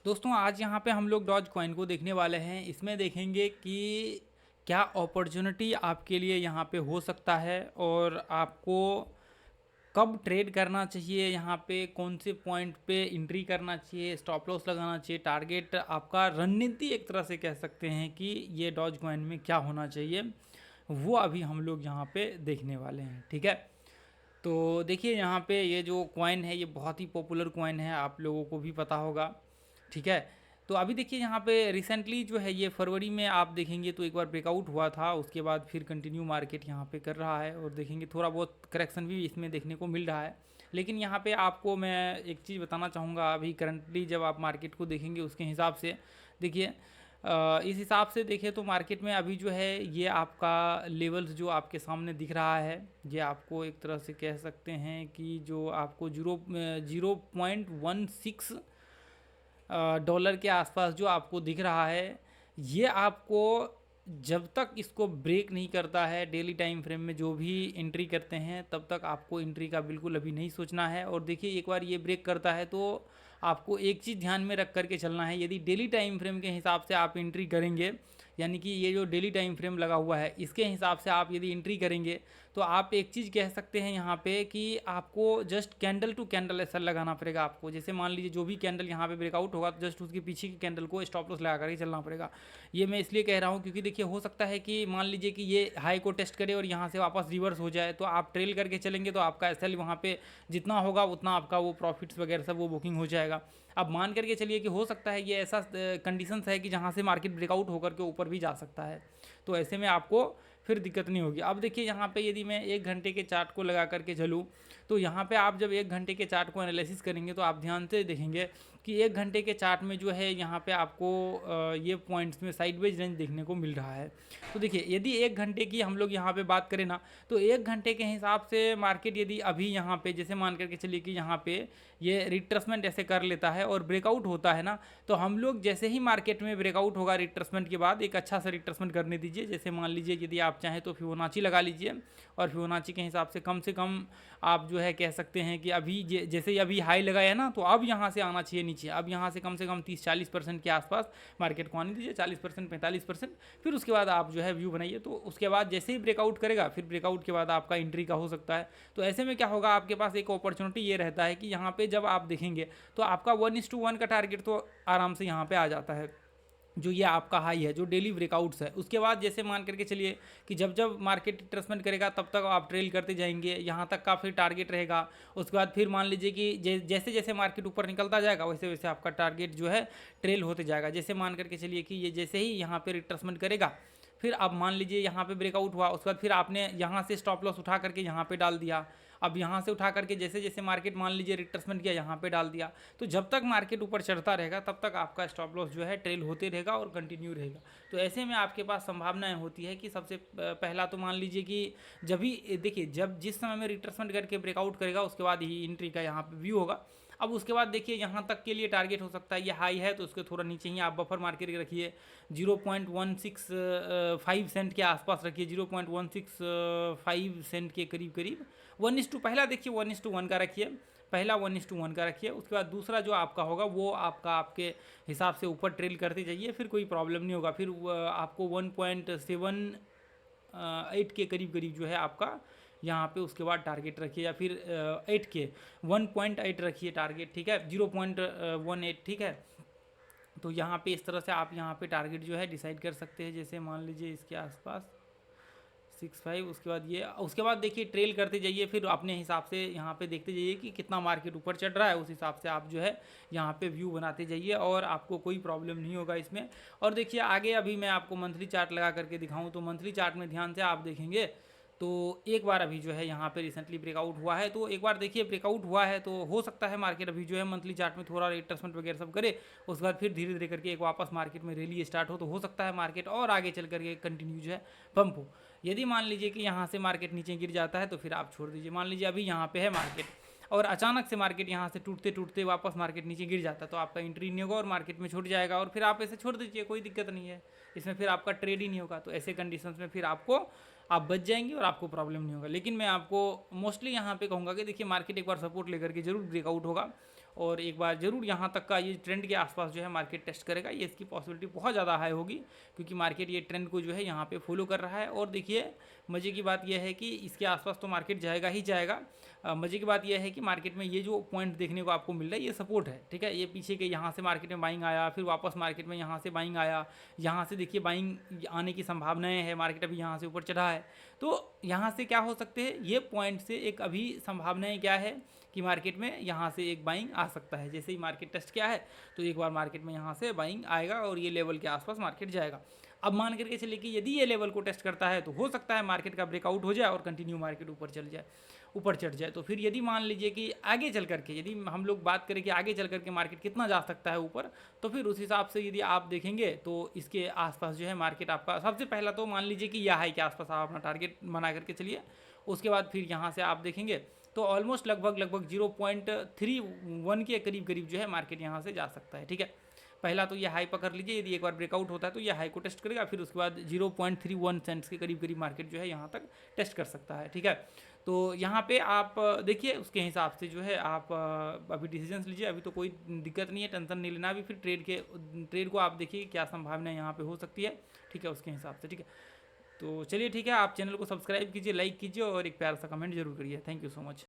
दोस्तों आज यहाँ पे हम लोग डॉज कॉइन को देखने वाले हैं। इसमें देखेंगे कि क्या अपॉर्चुनिटी आपके लिए यहाँ पे हो सकता है और आपको कब ट्रेड करना चाहिए, यहाँ पे कौन से पॉइंट पे एंट्री करना चाहिए, स्टॉप लॉस लगाना चाहिए, टारगेट आपका रणनीति एक तरह से कह सकते हैं कि ये डॉज कॉइन में क्या होना चाहिए, वो अभी हम लोग यहाँ पे देखने वाले हैं। ठीक है, तो देखिए यहाँ पे ये जो कॉइन है ये बहुत ही पॉपुलर कॉइन है, आप लोगों को भी पता होगा। ठीक है, तो अभी देखिए यहाँ पे रिसेंटली जो है ये फरवरी में आप देखेंगे तो एक बार ब्रेकआउट हुआ था, उसके बाद फिर कंटिन्यू मार्केट यहाँ पे कर रहा है और देखेंगे थोड़ा बहुत करेक्शन भी इसमें देखने को मिल रहा है। लेकिन यहाँ पे आपको मैं एक चीज़ बताना चाहूँगा, अभी करंटली जब आप मार्केट को देखेंगे उसके हिसाब से देखिए, इस हिसाब से देखें तो मार्केट में अभी जो है ये आपका लेवल्स जो आपके सामने दिख रहा है, ये आपको एक तरह से कह सकते हैं कि जो आपको 0.16 डॉलर के आसपास जो आपको दिख रहा है, ये आपको जब तक इसको ब्रेक नहीं करता है डेली टाइम फ्रेम में जो भी एंट्री करते हैं तब तक आपको एंट्री का बिल्कुल अभी नहीं सोचना है। और देखिए एक बार ये ब्रेक करता है तो आपको एक चीज़ ध्यान में रख करके चलना है, यदि डेली टाइम फ्रेम के हिसाब से आप एंट्री करेंगे, यानी कि ये जो डेली टाइम फ्रेम लगा हुआ है इसके हिसाब से आप यदि एंट्री करेंगे तो आप एक चीज़ कह सकते हैं यहाँ पे कि आपको जस्ट कैंडल टू कैंडल ऐसा लगाना पड़ेगा आपको। जैसे मान लीजिए जो भी कैंडल यहाँ पे ब्रेकआउट होगा तो जस्ट उसके पीछे की कैंडल को स्टॉप लॉस लगा करके चलना पड़ेगा। ये मैं इसलिए कह रहा हूँ क्योंकि देखिए हो सकता है कि मान लीजिए कि ये हाई को टेस्ट करे और यहाँ से वापस रिवर्स हो जाए, तो आप ट्रेल करके चलेंगे तो आपका एसएल वहाँ पे जितना होगा उतना आपका वो प्रॉफिट्स वगैरह सब वो बुकिंग हो जाएगा। अब मान करके चलिए कि हो सकता है ये ऐसा कंडीशंस है कि जहाँ से मार्केट ब्रेकआउट होकर के ऊपर भी जा सकता है, तो ऐसे में आपको फिर दिक्कत नहीं होगी। अब देखिए यहाँ पे यदि मैं एक घंटे के चार्ट को लगा करके चलूँ तो यहाँ पे आप जब एक घंटे के चार्ट को एनालिसिस करेंगे तो आप ध्यान से देखेंगे कि एक घंटे के चार्ट में जो है यहाँ पे आपको ये पॉइंट्स में साइडवेज रेंज देखने को मिल रहा है। तो देखिए यदि एक घंटे की हम लोग यहाँ पे बात करें ना, तो एक घंटे के हिसाब से मार्केट यदि अभी यहाँ पे जैसे मान करके चलिए कि यहाँ पे ये रिट्रेसमेंट ऐसे कर लेता है और ब्रेकआउट होता है ना, तो हम लोग जैसे ही मार्केट में ब्रेकआउट होगा रिट्रेसमेंट के बाद एक अच्छा सा रिट्रेसमेंट करने दीजिए। जैसे मान लीजिए यदि आप चाहें तो फिबोनाची लगा लीजिए और फिबोनाची के हिसाब से कम आप जो है कह सकते हैं कि अभी जैसे ही अभी हाई लगाया ना, तो अब यहाँ से आना चाहिए नीचे, अब यहाँ से कम 30-40% के आसपास मार्केट को आने दीजिए, 40% 45%। फिर उसके बाद आप जो है व्यू बनाइए, तो उसके बाद जैसे ही ब्रेकआउट करेगा फिर ब्रेकआउट के बाद आपका एंट्री का हो सकता है। तो ऐसे में क्या होगा, आपके पास एक अपॉर्चुनिटी ये रहता है कि यहाँ पे जब आप देखेंगे तो आपका 1:1 का टारगेट तो आराम से यहाँ पे आ जाता है, जो ये आपका हाई है जो डेली ब्रेकआउट्स है। उसके बाद जैसे मान करके चलिए कि जब जब मार्केट रिट्रेसमेंट करेगा तब तक आप ट्रेल करते जाएंगे, यहाँ तक का फिर टारगेट रहेगा। उसके बाद फिर मान लीजिए कि जैसे जैसे मार्केट ऊपर निकलता जाएगा वैसे वैसे आपका टारगेट जो है ट्रेल होते जाएगा। जैसे मान करके चलिए कि ये जैसे ही यहाँ पे रिट्रेसमेंट करेगा, फिर अब मान लीजिए यहाँ पे ब्रेकआउट हुआ, उसके बाद फिर आपने यहाँ से स्टॉप लॉस उठा करके यहाँ पे डाल दिया। अब यहाँ से उठा करके जैसे जैसे मार्केट मान लीजिए रिट्रेसमेंट किया यहाँ पे डाल दिया, तो जब तक मार्केट ऊपर चढ़ता रहेगा तब तक आपका स्टॉप लॉस जो है ट्रेल होते रहेगा और कंटिन्यू रहेगा। तो ऐसे में आपके पास संभावनाएं होती है कि सबसे पहला तो मान लीजिए कि जब भी देखिए जब जिस समय में रिट्रेसमेंट करके ब्रेकआउट करेगा उसके बाद ही एंट्री का यहाँ पे व्यू होगा। अब उसके बाद देखिए यहाँ तक के लिए टारगेट हो सकता है, ये हाई है तो उसके थोड़ा नीचे ही आप बफर मार के रखिए, 0.165 सेंट के आसपास रखिए, 0.165 सेंट के करीब करीब। 1:2 पहला देखिए 1:1 का रखिए, पहला 1:1 का रखिए। उसके बाद दूसरा जो आपका होगा वो आपका आपके हिसाब से ऊपर ट्रेल करते जाइए, फिर कोई प्रॉब्लम नहीं होगा। फिर आपको 1.78 के करीब करीब जो है आपका यहाँ पे उसके बाद टारगेट रखिए, या फिर 8 के 1.8 रखिए टारगेट, ठीक है, 0.18, ठीक है। तो यहाँ पे इस तरह से आप यहाँ पे टारगेट जो है डिसाइड कर सकते हैं। जैसे मान लीजिए इसके आसपास 6.5, उसके बाद देखिए ट्रेल करते जाइए, फिर अपने हिसाब से यहाँ पे देखते जाइए कि कितना मार्केट ऊपर चढ़ रहा है, उस हिसाब से आप जो है यहाँ पे व्यू बनाते जाइए और आपको कोई प्रॉब्लम नहीं होगा इसमें। और देखिए आगे अभी मैं आपको मंथली चार्ट लगा करके दिखाऊं तो मंथली चार्ट में ध्यान से आप देखेंगे तो एक बार अभी जो है यहाँ पे रिसेंटली ब्रेकआउट हुआ है, तो एक बार देखिए ब्रेकआउट हुआ है तो हो सकता है मार्केट अभी जो है मंथली चार्ट में थोड़ा रिट्रेसमेंट वगैरह सब करे, उसके बाद फिर धीरे धीरे करके एक वापस मार्केट में रैली स्टार्ट हो, तो हो सकता है मार्केट और आगे चल करके कंटिन्यू जो है पंप हो। यदि मान लीजिए कि यहाँ से मार्केट नीचे गिर जाता है तो फिर आप छोड़ दीजिए। मान लीजिए अभी यहाँ पे है मार्केट और अचानक से मार्केट यहाँ से टूटते टूटते वापस मार्केट नीचे गिर जाता है तो आपका एंट्री नहीं होगा और मार्केट में छूट जाएगा, और फिर आप ऐसे छोड़ दीजिए, कोई दिक्कत नहीं है इसमें, फिर आपका ट्रेड ही नहीं होगा। तो ऐसे कंडीशंस में फिर आपको आप बच जाएंगे और आपको प्रॉब्लम नहीं होगा। लेकिन मैं आपको मोस्टली यहाँ पे कहूँगा कि देखिए मार्केट एक बार सपोर्ट लेकर के जरूर ब्रेकआउट होगा और एक बार ज़रूर यहाँ तक का ये ट्रेंड के आसपास जो है मार्केट टेस्ट करेगा। ये इसकी पॉसिबिलिटी बहुत ज़्यादा हाई होगी, क्योंकि मार्केट ये ट्रेंड को जो है यहाँ पे फॉलो कर रहा है। और देखिए मज़े की बात यह है कि इसके आसपास तो मार्केट जाएगा ही जाएगा। मज़े की बात यह है कि मार्केट में ये जो पॉइंट देखने को आपको मिल रहा है ये सपोर्ट है, ठीक है। ये पीछे के यहाँ से मार्केट में बाइंग आया, फिर वापस मार्केट में यहाँ से बाइंग आया, यहाँ से देखिए बाइंग आने की संभावनाएं है। मार्केट अभी यहाँ से ऊपर चढ़ा है, तो यहाँ से क्या हो सकते हैं, ये पॉइंट से एक अभी संभावनाएं क्या है कि मार्केट में यहाँ से एक बाइंग आ सकता है। जैसे ही मार्केट टेस्ट किया है तो एक बार मार्केट में यहाँ से बाइंग आएगा और ये लेवल के आसपास मार्केट जाएगा। अब मान करके चले कि यदि ये लेवल को टेस्ट करता है तो हो सकता है मार्केट का ब्रेकआउट हो जाए और कंटिन्यू मार्केट ऊपर चल जाए, ऊपर चढ़ जाए। तो फिर यदि मान लीजिए कि आगे चल करके, यदि हम लोग बात करें कि आगे चल करके मार्केट कितना जा सकता है ऊपर, तो फिर उस हिसाब से यदि आप देखेंगे तो इसके आसपास जो है मार्केट आपका सबसे पहला तो मान लीजिए कि यह हाई के आसपास आप अपना टारगेट बना करके चलिए। उसके बाद फिर यहाँ से आप देखेंगे तो ऑलमोस्ट लगभग 0.31 के करीब करीब जो है मार्केट यहाँ से जा सकता है, ठीक है। पहला तो ये हाई पकड़ लीजिए, यदि एक बार ब्रेकआउट होता है तो ये हाई को टेस्ट करेगा, फिर उसके बाद 0.31 सेंट्स के करीब करीब मार्केट जो है यहाँ तक टेस्ट कर सकता है, ठीक है। तो यहाँ पे आप देखिए उसके हिसाब से जो है आप अभी डिसीजंस लीजिए। अभी तो कोई दिक्कत नहीं है, टेंशन नहीं लेना। अभी फिर ट्रेड को आप देखिए क्या संभावना यहाँ पे हो सकती है, ठीक है, उसके हिसाब से, ठीक है। तो चलिए ठीक है, आप चैनल को सब्सक्राइब कीजिए, लाइक कीजिए और एक प्यारा सा कमेंट जरूर करिए। Thank you so much.